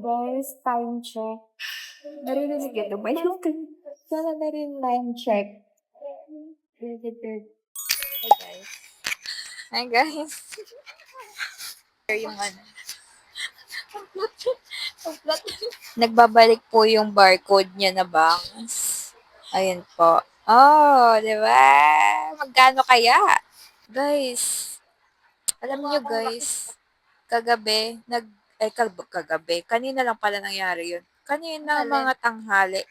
Guys, time check. Narinig ito ba yung sana na rin time check? Hi guys. Hi guys. Yung ano. Nagbabalik po yung barcode niya na bangs. Ayun po. Oh, di ba? Magkano kaya? Guys, alam niyo guys, kagabi, kanina lang pala nangyari yun. Kanina mga tanghali.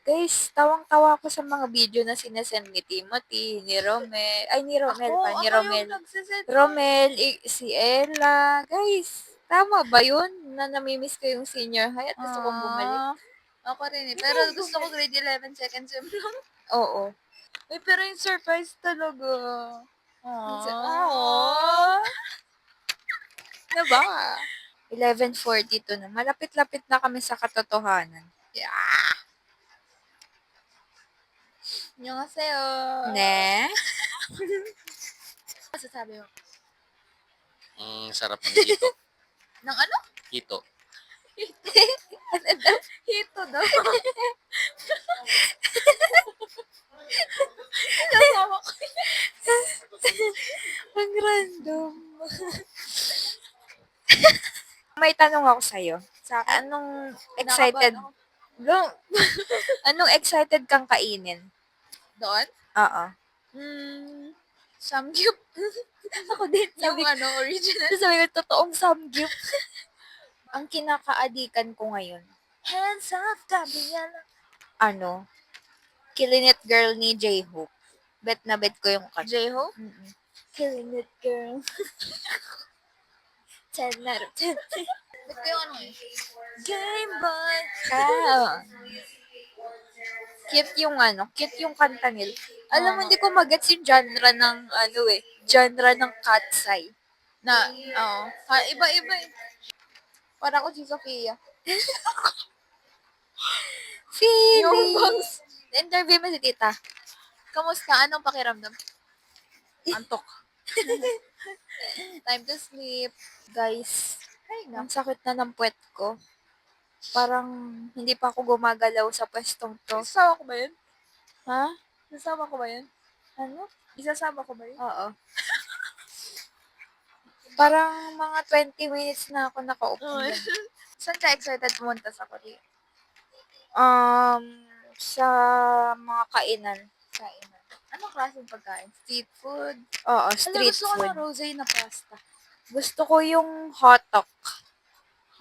Guys, tawang-tawa ko sa mga video na sinasend ni Timothy, ni Romel, ay ni Romel pa, ni Romel. Romel, si Ella. Guys, tama ba yun? Na namimiss ko yung senior high at gusto kong bumalik? Ako rin eh. Pero gusto ko grade 11 second sem lang. Oo. Ay, pero yung surprise talaga. Aww. Diba? 11:42 na. Malapit-lapit na kami sa katotohanan. Yeah. Annyeonghaseyo. Ne? Masasabi mo? Sarap ng hito. Ng ano? Hito. Hito daw. Kasama ko. Ang random. May tanong ako sa'yo. Anong excited? Anong excited kang kainin? Doon? Oo. Samgyup. Ako din. Yung original. Sabi ko, totoong samgyup. Ang kinakaadikan ko ngayon, Hands off, Gabriela. Killing It Girl ni J-Hope. Bet na bet ko yung kanta. J-Hope? Killing It Girl. 10 out of 10. Ba't ko yung Game Boy. Cute yung kanta nila. Alam mo, hindi ko magets yung genre ng, genre ng Katsay. Iba-iba eh. Parang ko si Sofia. Feeling. Yung bangs. Interview mo si tita. Kamusta? Anong pakiramdam? Antok. Time to sleep. Guys, Ay, ang sakit na ng puwet ko. Parang hindi pa ako gumagalaw sa pwestong to. Isasama ko ba yun? Ha? Isasama ko ba yun? Ano? Isasama ko ba yun? Oo. Parang mga 20 minutes na ako nakaupo dyan. Saan ka excited pumunta sa Korea? Sa mga kainan. Anong klaseng pagkain? Street food? Oo, Street street gusto ko food. ng rosé na pasta. Gusto ko yung hotok.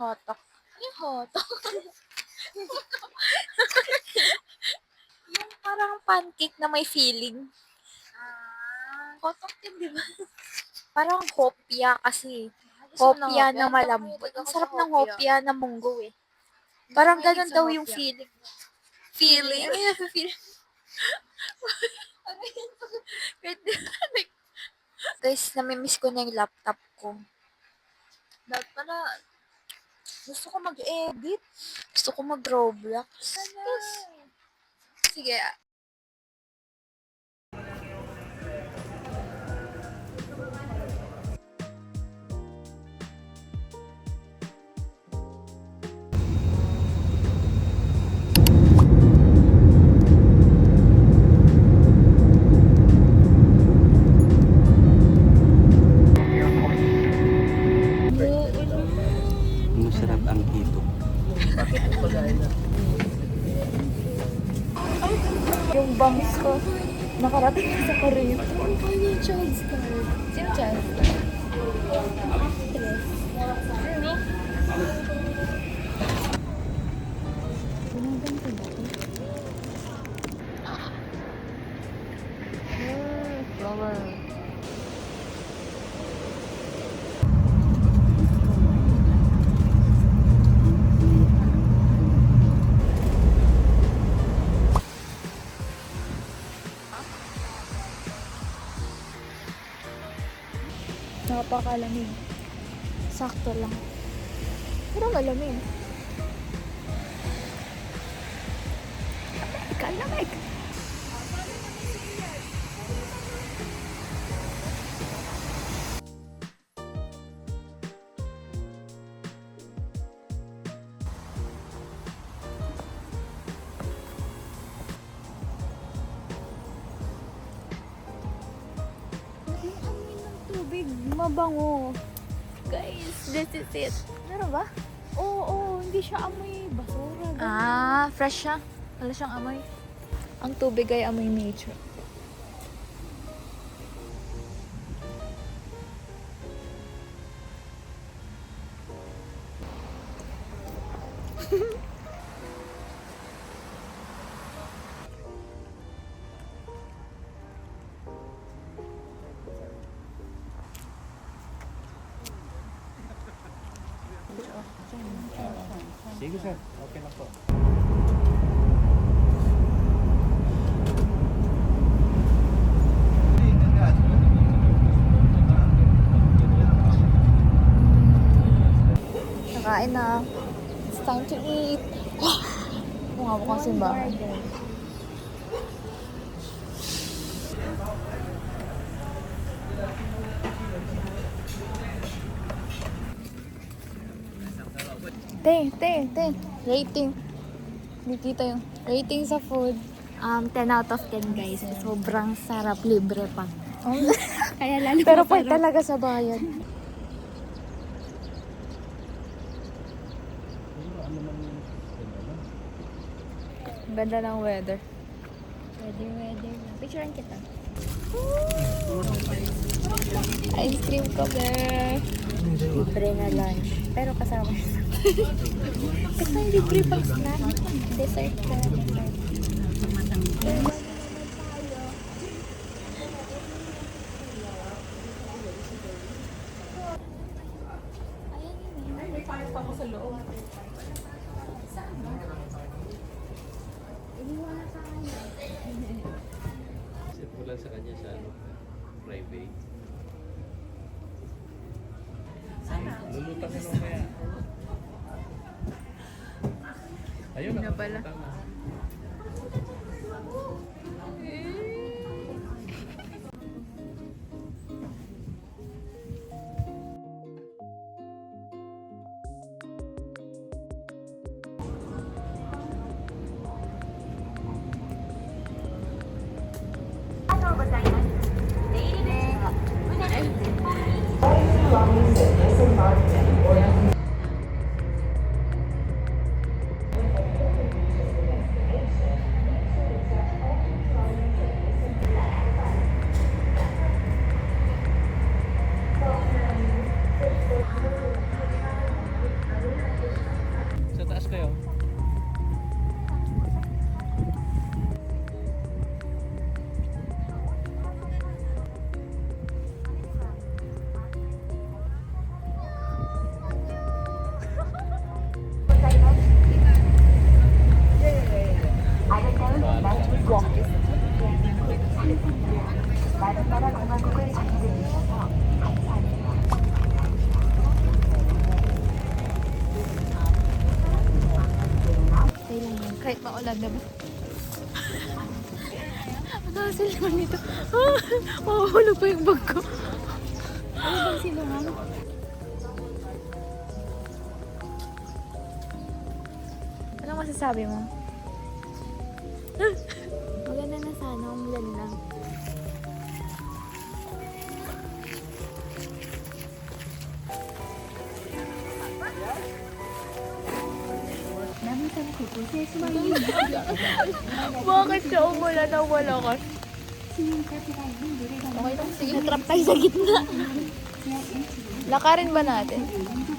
Hotok. Ano yung hotok? Yung parang pancake na may filling. Hotok din, di ba? Parang hopya kasi. Gusto ko ng Hopya na hopya. malambot. Ang Ako sarap sa ng hopya na munggo eh. Parang Mahilig ganun sa daw yung hopya. feeling. Feeling? Guys, namimiss ko na yung laptop ko. Dapat pala, Gusto ko mag-edit. Gusto ko mag-Roblox. sige. Masarap ang hito. Yung bangs ko, nakarating na sa Korea. Paano yung child star? Sino child star? Gumaganda ba ito? Flower. Napakalamig. Sakto lang. Pero malamig. Kalamig! tubig mabango. Guys, this is it. Meron ba? Oo, hindi siya amoy basura. Ah, fresh siya. Wala siyang amoy. Ang tubig ay amoy nature. Sige sir, okay na po. Nakain na. It's time to eat. Kung nga mukhang simbahan. Te. Rating. Hindi kita yung rating sa food. 10 out of 10 guys. Sobrang sarap, libre pa. Kaya lalo Pero pwede talaga sa bayan. Ang ganda ng weather. Weather. Picturean kita. Ice cream ko, be. Libre na lunch. Pero kasama siya. Kasi libre pang snack. Dessert ka. Set mo lang sa kanya sa ano, private. Lulutan mo kaya. Ayun na pala. Sa taas kayo. Kahit maulan na ba? Ang hassle naman nito. Mahuhulog pa yung bag ko. Ano bang silungan? Anong masasabi mo? Maganda na sana. Umulan lang. Bakit siya umulan na malakas? Okay lang, sige. Natrap tayo sa gitna. Lakarin ba natin?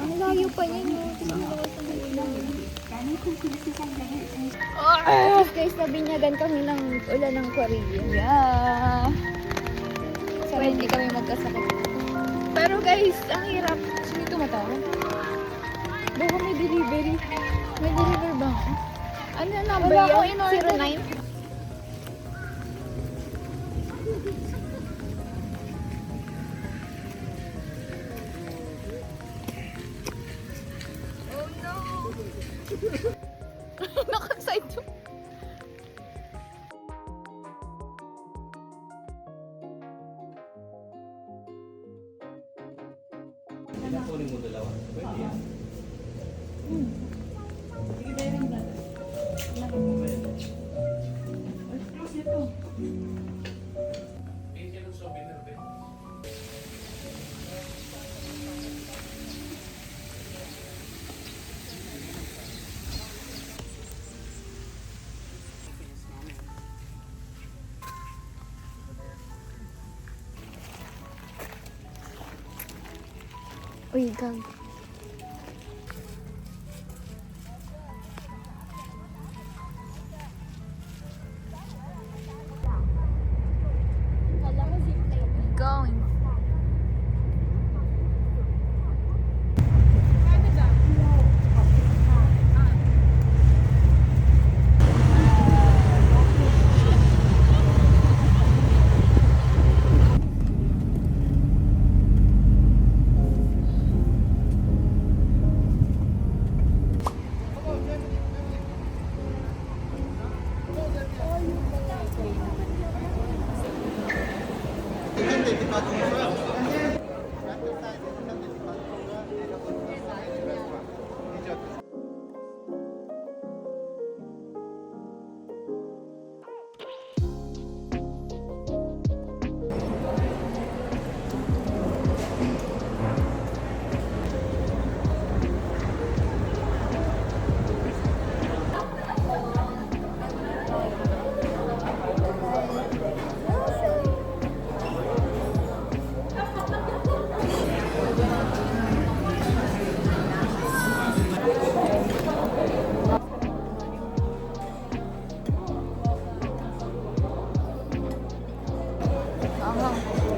Ang layo pa niya, no? Guys, nabinyagan kami ng ulan ng Korea. Yeah. Sana hindi kami magkasakit. Pero guys, ang hirap. Sino tumatawag? Baka may delivery. May deliver ba ako? Ano yung number Wala ko yan? in-order. 09? Nakaside to. Kunin mo dalawa. Pwede yan. Uy, gag. Going.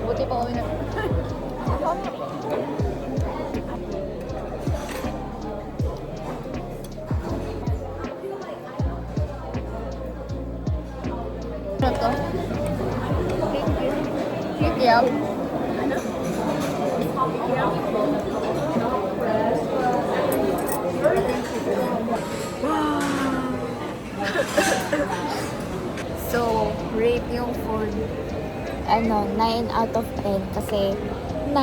Buti pa kami na. Ano to? Kikiam. So, rate yung food. 9 out of 10 kasi 9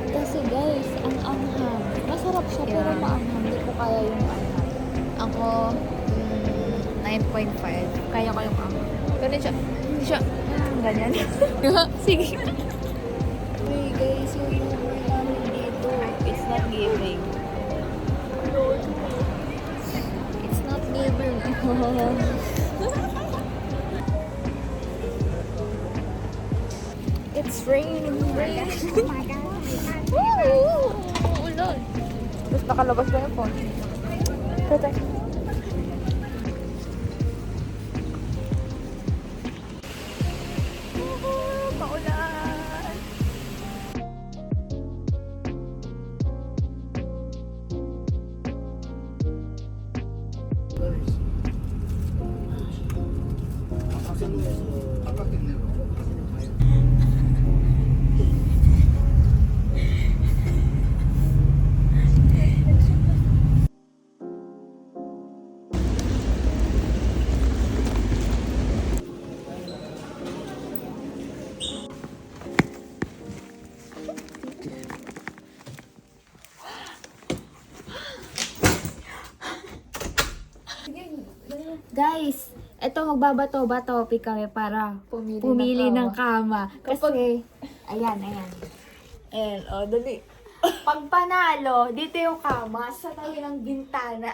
kasi guys, ang anghang. Masarap siya pero maanghang. Hindi ko kaya yung anghang. Ako, 9.5. Kaya ko yung anghang. Pero hindi siya, ganyan. Sige. Uy guys, yung humor namin dito, it's not giving. It's not giving. It's raining. Oh my God. Ulan. Tapos nakalabas ba yung phone? Tata. Paulan. Guys, eto magbabato-topic kami para pumili ng kama. Kasi, ayan. And, dali. Pag panalo, dito yung kama sa tabi ng bintana.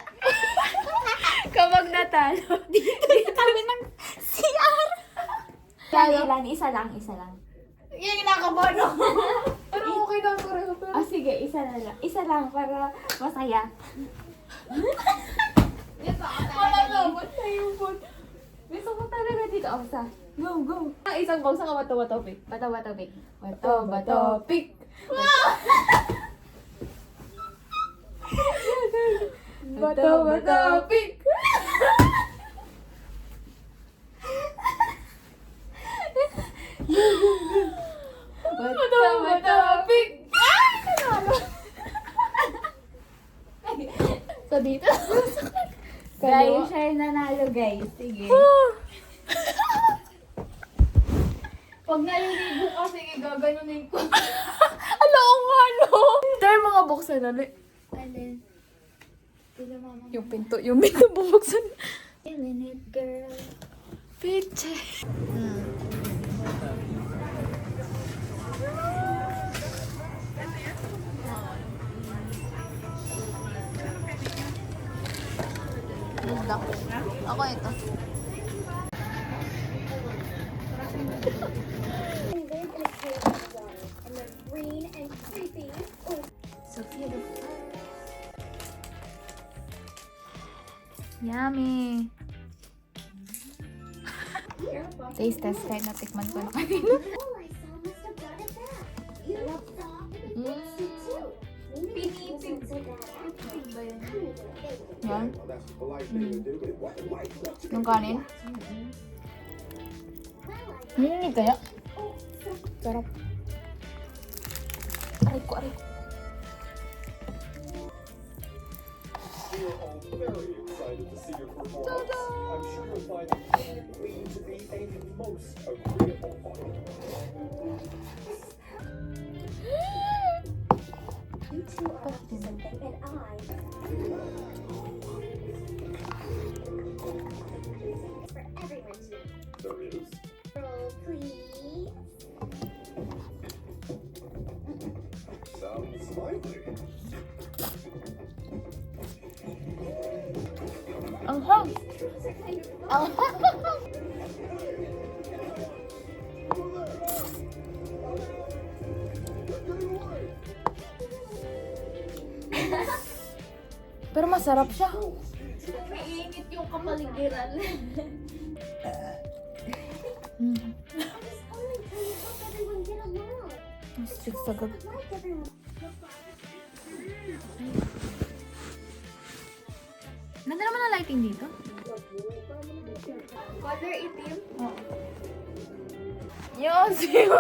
Kapag natalo. Dito yung tabi ng CR. Ilan? Isa lang. Yung kinakabahan ako. Pero okay na pareho. Ah, sige, isa na lang. Isa lang para masaya. Wala na. Ba't tayo po? Gusto ko talaga dito. Oh, sa. Go. Ang isang bangsa ka bato-topic. Bato-topic. Bato-topic. Bato-topic. Bato-topic. So dito. Guys, siya yung nanalo, guys. Sige. Pag naliligo kasi gaganunin ko. Ala, ang halo. Tayo mga buksan na. Alin? Sila mama. Yung pinto bubuksan. Minute, girl. Piche. Ako ito. Yummy! Taste test, kahit natikman ko na kanina. Yan. Yung kanin. Nininig kaya? Sarap. Aray ko, aray ko. We're all very excited to see your performance. I'm sure you'll find the queen to be a most agreeable audience. You two are up to something, and I. For everyone to There is. roll, please. Sounds lively. Ang hang! Ang Pero masarap siya. Mainit yung kapaligiran. Mm. I was only trying to help everyone get along. Masarap sagad. I'd like everyone. Ganda naman ang lighting dito. Color itim. Oo. Yun, siya.